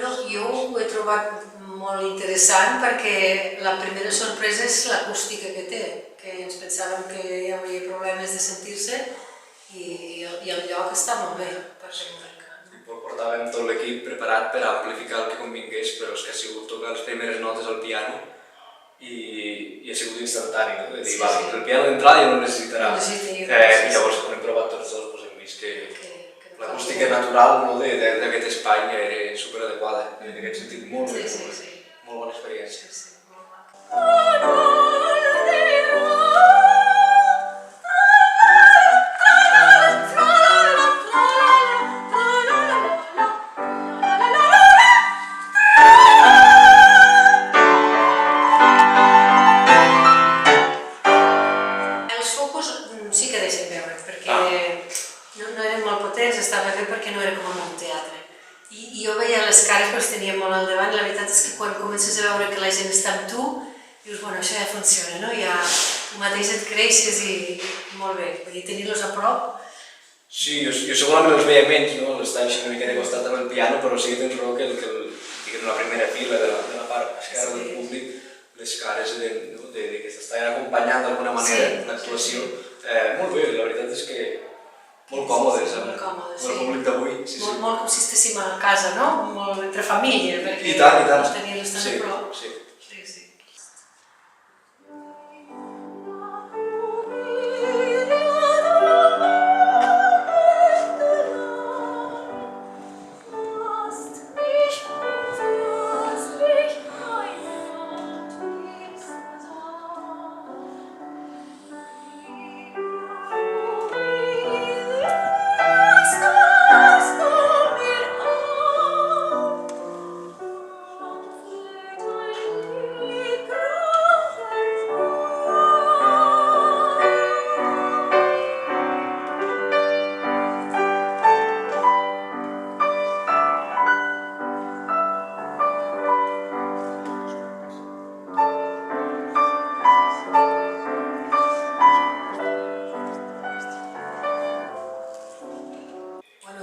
Bueno, jo ho he trobat molt interessant perquè la primera sorpresa és l'acústica que té, que ens pensàvem que hi havia problemes de sentir-se i el lloc està molt bé per ser-ho. Portàvem tot l'equip preparat per amplificar el que convingués, però és que ha sigut tocar les primeres notes al piano i ha sigut instantani, no? De dir, vale, el piano d'entrada ja no necessitarà. I llavors, quan hem provat tots dos, hem vist que l'acústica natural d'aquest espai ja era superadequada, en aquest sentit molt bona experiència. Els focus sí que deixen veure, perquè no eren molt potents, estava bé perquè no era com en un teatre. I jo veia les cares que els tenia molt al davant, la veritat és que quan comences a veure que la gent està amb tu, dius, bueno, això ja funciona, no? Ja tu mateix et creixes i molt bé, vull dir, tenir-los a prop. Sí, jo segurament els veia menys, no? L'estar així una mica de costat amb el piano, però sí que tens raó que en la primera fila de la part esquerra del públic, les cares de que s'estaven acompanyant d'alguna manera en l'actuació. Molt bé, la veritat és que molt còmodes amb el públic d'avui. Molt com si estéssim a casa, no? Molt entre família, perquè els tenies tan a prop. Sí.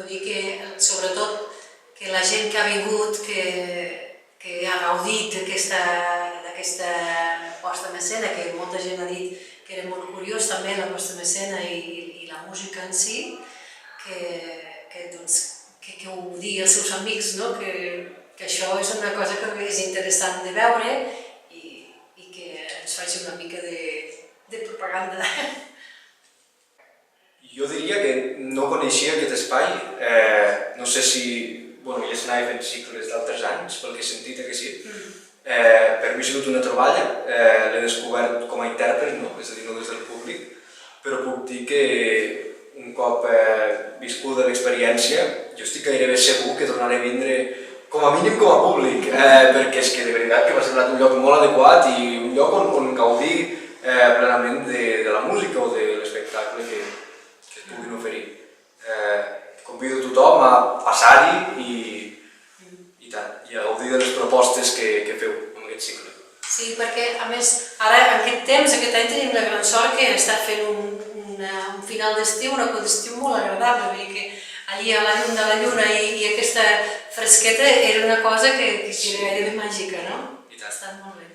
Dir que, sobretot, que la gent que ha vingut, que ha gaudit d'aquesta posta en escena, que molta gent ha dit que era molt curiós també la posta en escena i la música en si, que ho digui als seus amics, que això és una cosa que és interessant de veure i que ens faci una mica de propaganda. Jo diria que no coneixia aquest espai, no sé si ja s'anava fent cicles d'altres anys, pel que he sentit que sí. Per mi ha sigut una troballa, l'he descobert com a intèrpret, és a dir, no des del públic, però puc dir que un cop viscuda l'experiència, jo estic gairebé segur que tornaré a vindre com a mínim com a públic, perquè és que de veritat que m'ha semblat un lloc molt adequat i un lloc on gaudir plenament de la música o de l'espectacle que puguin oferir. Convido tothom a passar-hi i a gaudir de les propostes que feu en aquest cicle. Sí, perquè a més, ara en aquest any tenim la gran sort que hem estat fent un final d'estiu, una col d'estiu molt agradable, vull dir que allí a la llum de la lluna i aquesta fresqueta era una cosa que era gairebé màgica, no? Ha estat molt bé.